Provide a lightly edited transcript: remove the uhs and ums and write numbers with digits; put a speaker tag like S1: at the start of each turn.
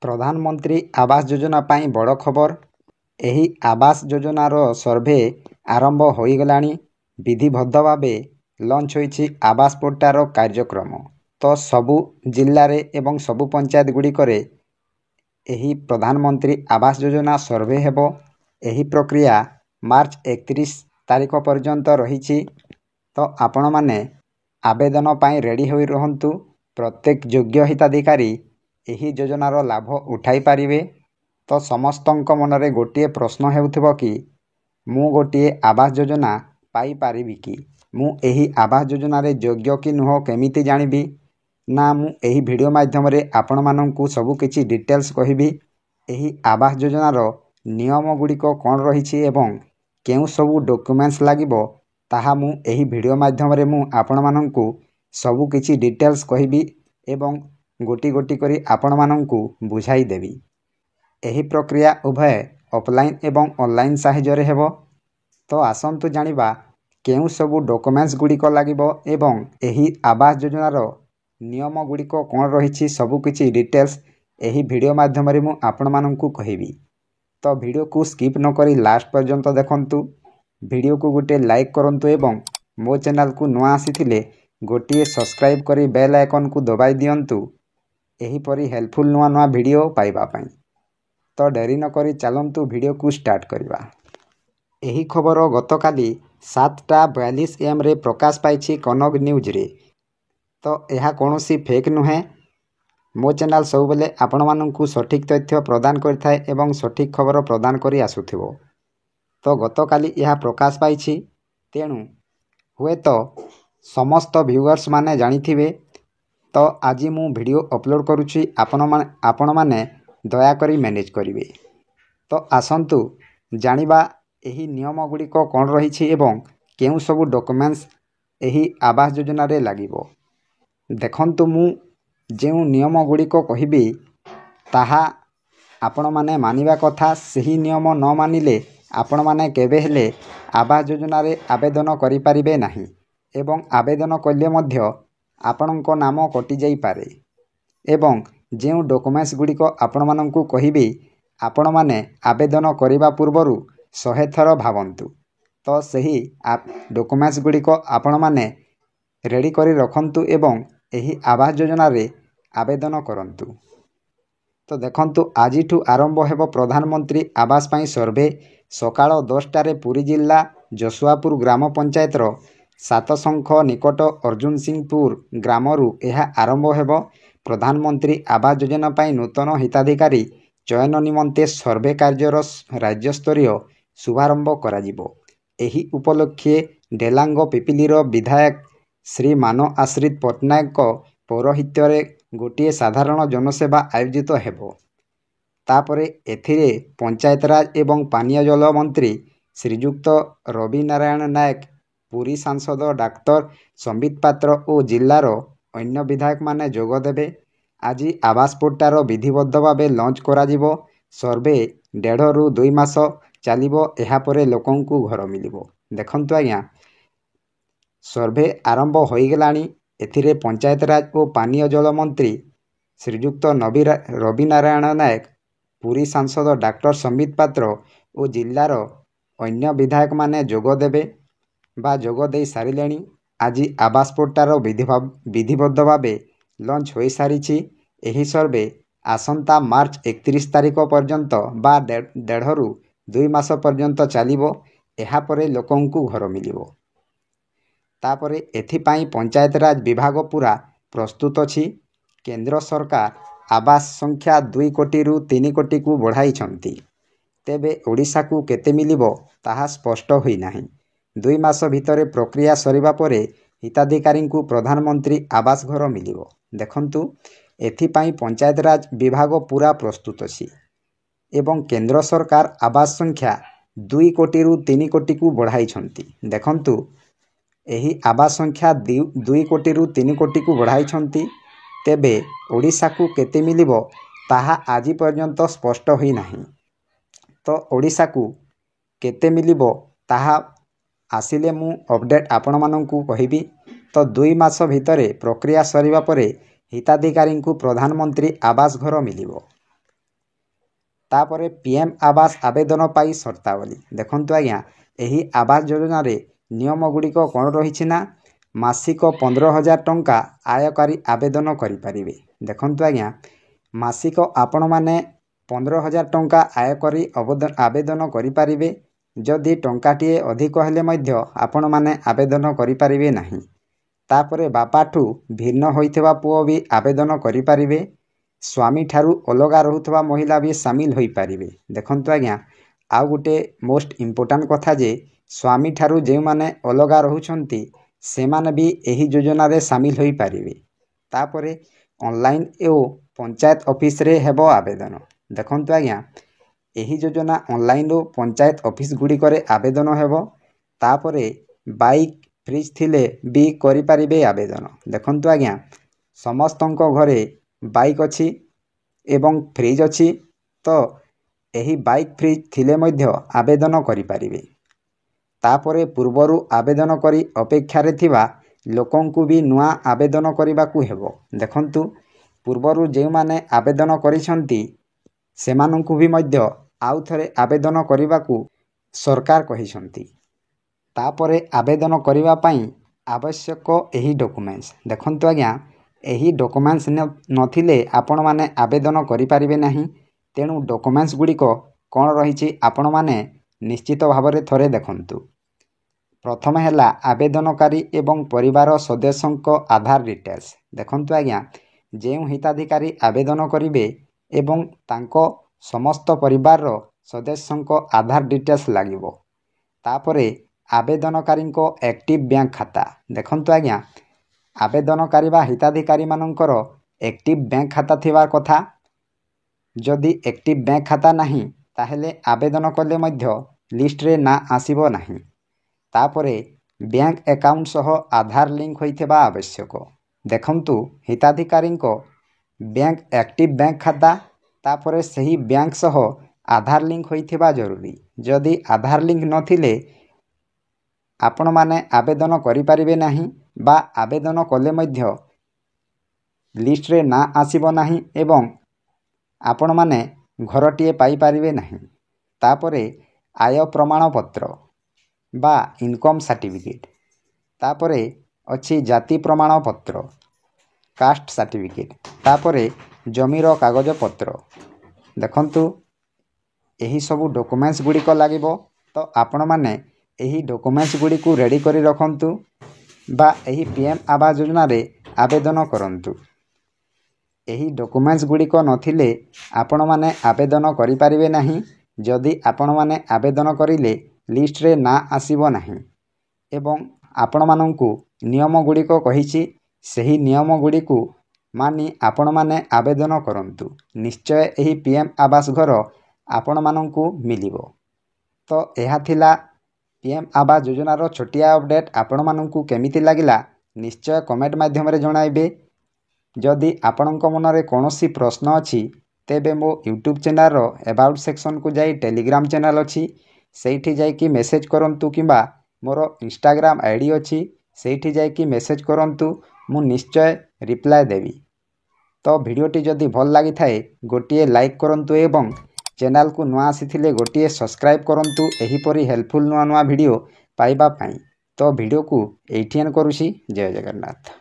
S1: प्रधानमंत्री आवास योजना पाई बड़ खबर। एही आवास योजनार सर्भे आरंभ हो गलानी। विधिबद्ध भाव लंच होईछि आवास पोर्टार कार्यक्रम। तो सबु जिल्ला रे एवं सबु पंचायत गुड़िकरे एही प्रधानमंत्री आवास योजना सर्भे हेबो। एही प्रक्रिया मार्च 31 तारिख पर्यंत रहिछि। तो आपण माने आवेदन पाई रेडी होई रहंतु। प्रत्येक योग्य हिताधिकारी एही योजनार लाभ उठाई पारिबे। तो समस्तंक मनरे गोटिए प्रश्न हेउथिबो कि मु गोटिए आवास योजना पाई पारिबि कि, मु एही आवास योजना रे योग्य कि नुह केमिति जानिबि ना। मु एही वीडियो माध्यम रे आपण माननकु सबु किछि डिटेल्स कहिबि। एही आवास योजनार नियम गुड़िक कौन रहिछि एवं केउ सबु डॉक्यूमेंट्स लागिबो ताहा मु एही वीडियो माध्यम रे मु आपण माननकु सबु किछि डिटेल्स कहिबि एवं गोटी गोटी करी आपण माननकु बुझाई देबि। एही प्रक्रिया उभय ऑफलाइन एवं ऑनलाइन साहाय्य रे हेबो। तो आसंतु जानिबा केउ सबु डॉक्यूमेंट्स गुड़िक लागिबो एवं एही आवास योजनार नियम गुड़िक कौन रहिछि सबु किछि डिटेल्स एही वीडियो माध्यम रे मु आपण माननकु कहिबि। तो वीडियो को स्किप न करी लास्ट पर्यंत देखंतु। वीडियो को गोटे लाइक करंतु एवं मो चैनल को नुआ आसीथिले गोटिए सब्सक्राइब करी बेल आइकन को दबाई दियंतु एही परी हेल्पफुल नुआ नुआ वीडियो पाइबा पई। तो डेरी न करी चलंतु वीडियो को स्टार्ट करबा। एही खबर गतकाली 7:42 AM रे प्रकाश पाइछि कनक न्यूज रे। तो यह कोनोसी फेक नुहे। मो चैनल सब बेले आपण माननकु सठिक तथ्य प्रदान करिथाय एवं सठिक खबर प्रदान करी आसुथिबो। तो गतकाली यह प्रकाश पाइछि, तेणु हुए तो समस्त व्यूअर्स माने जानिथिबे। तो आज मु वीडियो अपलोड करूछि, आपण माने दया करी मैनेज करिवे। तो आसंतु जानिबा एही नियम गुड़िक कौन रहिछि एवं केउ सबु डॉक्यूमेंट्स एही आवास योजना रे लागिबो। देखंतु मु जेउ नियम गुड़िक कहिबि ताहा आपण माने मानिबा कथा। सही नियम न मानिले आपण माने केबे हेले आवास योजना रे आवेदन करि पारिबे नाही एवं आवेदन कले मध्य आपणको नाम कटि जाई पारे। एवं जेउ डॉक्यूमेंट्स गुड़िक आपण माननकु कहिबि आपण माने आवेदन करिबा पूर्वरु 100 थर भावंतु। तो सही डॉक्यूमेंट्स गुड़िक आपण माने रेडी करी रखंतु एवं एही आवास योजना रे आवेदन करंतु। तो देखंतु आजिठु आरंभ हेबो प्रधानमंत्री आवास पाई सर्भे। सकाळ 10 रे पुरी जिल्ला जसुआपुर ग्राम पंचायत रो 7 शंख निकट अर्जुन सिंहपुर ग्रामरु यह आरंभ हेबो। प्रधानमंत्री आवास योजना पाई नूतन हिताधिकारी चयन निमंते सर्भे कार्यर राज्य स्तरीय शुभारंभ कराजिबो। एही उपलक्षे डेलांग पिपिलीर विधायक श्री मानो आश्रित पट्टनायक पौरोहित्य रे गोटिए साधारण जनसेवा आयोजित हेबो। तापरे एथिरे पंचायतराज एवं पानीय जल मंत्री श्रीयुक्त रवि नारायण नायक, पुरी सांसद डाक्टर संबित पात्र और जिल्लार अन्य विधायक माने जोग देबे। आज आवास पोर्टार विधिबद्ध भावे लंच कराजिबो। सर्भे 1.5 ରୁ 2 मास चलिबो। एहा परे लोकंकु घर मिलिबो। देखंतु आज्ञा सर्भे आरंभ होई गलानी। एथिरे पंचायतराज और पानीय जल मंत्री श्रीयुक्त रवि नारायण नायक, पुरी सांसद डाक्टर संबित पात्र और जिल्लार अन्य विधायक माने जोग देबे बा जोग देई सारिलेनी। आज आवास पोर्टार विधिबद्ध भावे लंच होई सारिछि। एही सर्भे आसंता मार्च 31 तारिख पर्यंत बा 1.5 ରୁ 2 मास पर्यंत चलिबो। एहा परे लोकंकु घर मिलिबो। तापरे एथिपाई पंचायतराज विभाग पूरा प्रस्तुत अछि। केंद्र सरकार आवास संख्या 2 कोटी ରୁ 3 कोटी को बढ़ाइछंती। तेबे ओडिशा को केते मिलिबो ताहा स्पष्ट होई नाही। 2 मास भितरे प्रक्रिया सरिबा परे हिताधिकारी को प्रधानमंत्री आवास घर मिलिबो। देखंतु एथिपाई पंचायतराज विभाग पूरा प्रस्तुत अछि एवं केंद्र सरकार आवास संख्या 2 कोटी ରୁ 3 कोटी को बढ़ाइछंती। देखंतु एही आवास संख्या 2 कोटी ରୁ 3 कोटी को बढ़ाइछंती। तेबे ओडिशा को केते मिलिबो ताहा आज पर्यंत स्पष्ट होई नाही। तो ओडिशा को केते मिलिबो ताहा आसिले मु अपडेट आपण माननकु कहिबी। तो 2 मास भितरे प्रक्रिया सरिबा परे हिताधिकारी को प्रधानमंत्री आवास घर मिलिबो। तापरे पीएम आवास आवेदन पाई शर्तावली देखंतु आज्ञा एही आवास योजना रे नियम गुड़िक कौन रही ना मासिक 15,000 टंका आयकारी आवेदन करें। देखंतु आज्ञा मासिक आपण माने 15,000 टंका आयकरी आवेदन करें। जदि टंकाटीए अधिक हेले मध्य आपण माने आवेदन करें नहीं। तापरे बापाठू भिन्न होइथवा पुओ भी आवेदन करें। स्वामी ठारू अलगा रहुथवा महिला भी सामिल होई पारिबे। देखंतु आज्ञा आउ गुटे मोस्ट इम्पोर्टांट कथा जे स्वामी ठारू जे माने अलगा रहुछंती से माने भी एही योजना रे सामिल होई पारिबे। तापरे ऑनलाइन एवं पंचायत ऑफिस रे हेबो आवेदन। देखंतु आज्ञा एही योजना ऑनलाइन रो पंचायत ऑफिस गुडी करे आवेदन हेबो। तापरे बाइक फ्रिज थिले भी करि पारिबे आवेदन। देखंतु आज्ञा समस्तंको घरे बाइक अछि एवं फ्रिज अछि तो एही बाइक फ्रिज थिले मध्य आवेदन करि पारिबे। तापरे पूर्वरु आवेदन करी अपेक्षा रे थिबा लोकंकु भी नुआ आवेदन करिबाकू हेबो। देखंतु पूर्वरु जे माने आवेदन करिसंती सेमानंकु भी मध्य आउ थरे आवेदन करिबाकू सरकार कहिसंती। तापरे आवेदन करिबा पई आवश्यक एही डॉक्यूमेंट्स। देखंतु आज्ञा एही डॉक्यूमेंट्स नथिले आपण माने आवेदन करि पारिबे नहीं। तेणु डॉक्यूमेंट्स गुडी को कौन रही आपण माने निश्चित भावरे थरे देखंतु। प्रथम हैला आवेदनकारी एवं परिवार सदस्यों आधार डिटेल्स। देखंतु आज्ञा जेउ हिताधिकारी आवेदन करिवे एवं तांको समस्त परिवार सदस्यों आधार डिटेल्स लागिबो। तापरे आवेदनकारी को एक्टिव बैंक खाता। देखंतु आज्ञा आवेदनकारी बा हिताधिकारी मानकर एक्टिव बैंक खाता थिबार कथा। जदि एक्टिव बैंक खाता नहीं ताहेले आवेदन कले मध्य लिस्ट रे ना आसीबो नहीं। तापरे बैंक अकाउंट सह आधार लिंक होइथबा आवश्यक। देखंतु हिताधिकारी को बैंक एक्टिव बैंक खाता तापरे सही बैंक सह आधार लिंक होइथबा जरूरी। जदि आधार लिंक नथिले आपण माने आवेदन करि पारिबे नहीं बा आवेदन कले मध्य लिस्ट रे ना आसीबो नहीं एवं आपण माने घरटीए पाई पारिबे नहीं। तापरे आय प्रमाण पत्र बा इनकम सर्टिफिकेट। तापरे अछि जाति प्रमाण पत्र कास्ट सर्टिफिकेट। तापरे जमीर कागज पत्र। देखंतु एही सबु डॉक्यूमेंट्स गुडी को लागिबो। तो आपण माने एही डॉक्यूमेंट्स गुडी को रेडी करी रखंतु बा एही पीएम आवास योजना रे आवेदन करंतु। एही डॉक्यूमेंट्स गुडी को नथिले आपण माने आवेदन करि पारिबे नहीं। जदि आपण माने आवेदन करिले लिस्ट रे ना आसीबो नहीं एवं आपण मानंकु नियम गुडी को कहिछि सही नियम गुडी को मानी आपण माने आवेदन करंतु। निश्चय एही पीएम आवास घर आपण मानंकु मिलिबो। तो एहा थिला पीएम आवास योजना रो छोटिया अपडेट। आपण मानंकु केमिति लागिला निश्चय कमेंट माध्यम रे जणाइबे। जदि आपणक मनरे कोनोसी प्रश्न अछि तेबे मो यूट्यूब चैनल रो अबाउट सेक्शन को जाई टेलीग्राम चैनल अछि सेठी जाई कि मेसेज करंतु किबा मोर इंस्टाग्राम आईडी अछि सेठी जाई कि मेसेज करंतु मु निश्चय रिप्लाई देबी। तो भिडियोटी जदि भल लागि थाए गोटिए लाइक करंतु एवं चैनल को नुआ आसीथिले गोटिए सब्सक्राइब करंतु एही परी हेल्पफुल नुआ नुआ वीडियो पाइबा पाई। तो वीडियो को एठी एंड करूसी। जय जगन्नाथ।